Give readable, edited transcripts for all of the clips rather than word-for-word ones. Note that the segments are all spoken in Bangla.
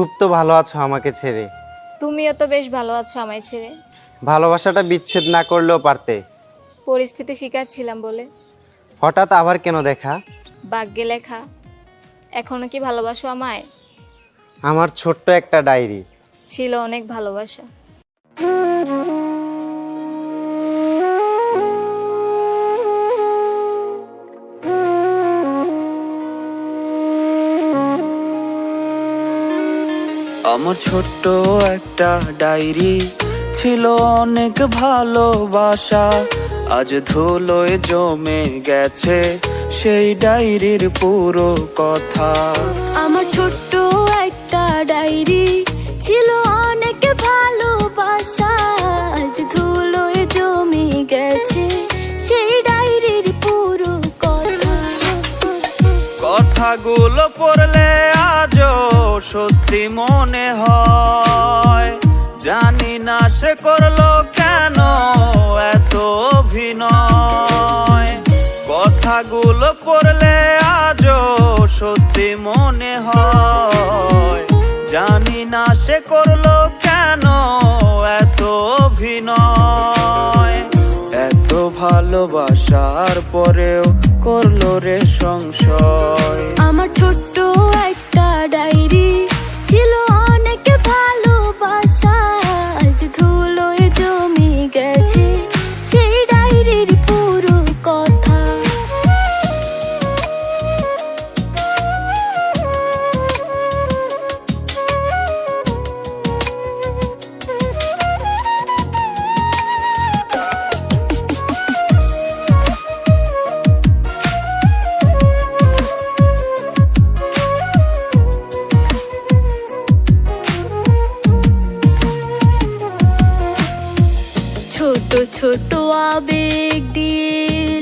খুব তো ভালো আছো আমাকে ছেড়ে। তুমিও তো বেশ ভালো আছো আমায় ছেড়ে। ভালোবাসাটা বিচ্ছেদ না করলেও পারতে। পরিস্থিতি শিকার ছিলাম বলে। হঠাৎ আবার কেন দেখা? ভাগ্যে লেখা। এখনো কি ভালোবাসো আমায়? আমার ছোট্ট একটা ডায়েরি। ছিল অনেক ভালোবাসা। আমার ছোট্ট একটা ডায়েরি, ছিল অনেক ভালোবাসা। আজ ধুলোয় জমে গেছে সেই ডায়েরির পুরো কথা। আমার ছোট্ট একটা ডায়েরি, ছিল অনেক ভালোবাসা। আজ ধুলোয় জমে গেছে সেই ডায়েরির পুরো কথা। কথাগুলো পড়লে আজও সত্যি মনে হয়। জানি না সে করলো কেন এত অভিনয়। কথাগুলো পড়লে আজও সত্যি মনে হয়। জানি না সে করলো কেন এত অভিনয়। এত ভালোবাসার পরেও করলো রে সংশয়। আমার ছোট্ট একটা ডায়েরি, ছিল অনেক ভালোবাসা। আজ ধুলোয় জমে গেছে সেই ডায়েরির পুরো কথা। ছোট ছোট আবেগ দিয়ে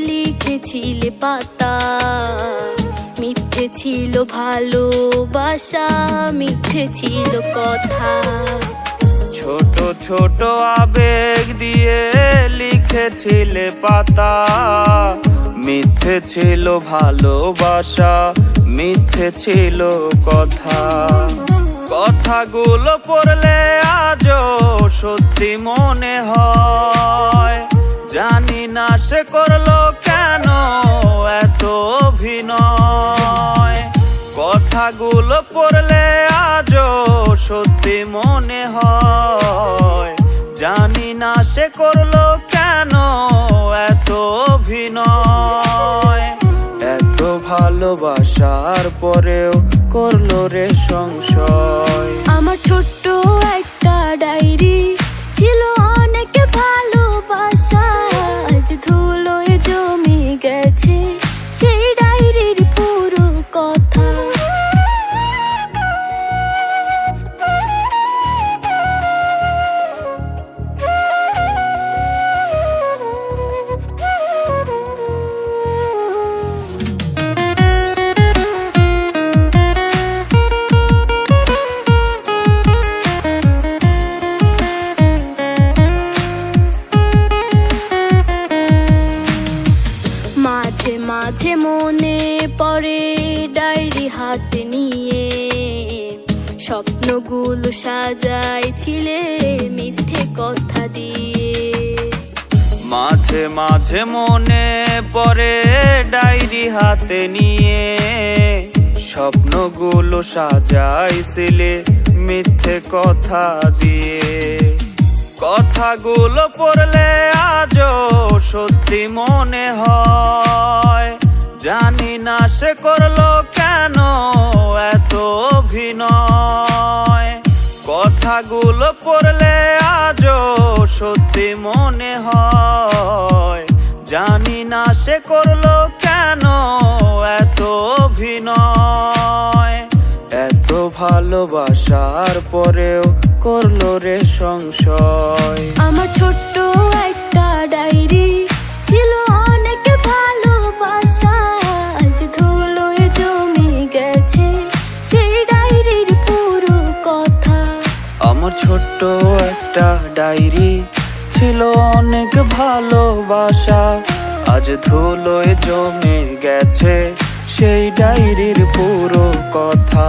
লিখেছিলে পাতা। মিথ্যে ছিল ভালোবাসা, মিথ্যে ছিল কথা। ছোট ছোট আবেগ দিয়ে লিখেছিলে পাতা। মিথ্যে ছিল ভালোবাসা, মিথ্যে ছিল কথা। কথাগুলো পড়লে আজও সত্যি মনে হয়। জানি না সে করলো কেন এত অভিনয়। কথাগুলো পড়লে আজও সত্যি মনে হয়। জানি না সে করলো কেন এত অভিনয়। এত ভালোবাসার পরেও করলো রে সংশয়। আমার ছোট্ট একটা ডায়েরি, ছিল অনেক ভালোবাসা। আজ ধুলোয় জমে গেছে সেই ডায়েরির পুরো কথা। মাঝে মাঝে মনে পড়ে ডায়েরি হাতে নিয়ে। স্বপ্নগুলো সাজাইছিলে মিথ্যে কথা দিয়ে। মাঝে মাঝে মনে পড়ে ডায়েরি হাতে নিয়ে। স্বপ্নগুলো সাজাইছিলে মিথ্যে কথা দিয়ে। কথাগুলো পড়লে আজও সত্যি মনে হয়। জানি না সে করলো কেন এত অভিনয়। কথাগুলো পড়লে আজও সত্যি মনে হয়। জানি না সে করলো কেন এত অভিনয়। এত ভালোবাসার পরেও করলো রে সংশয়। আমার ছোট্ট একটা ডায়েরি, ছিল অনেক ভালোবাসা। আজ ধুলোয় জমে গেছে সেই ডায়েরির পুরো কথা। আমার ছোট্ট একটা ডায়েরি, ছিল অনেক ভালোবাসা। আজ ধুলোয় জমে গেছে সেই ডায়েরির পুরো কথা।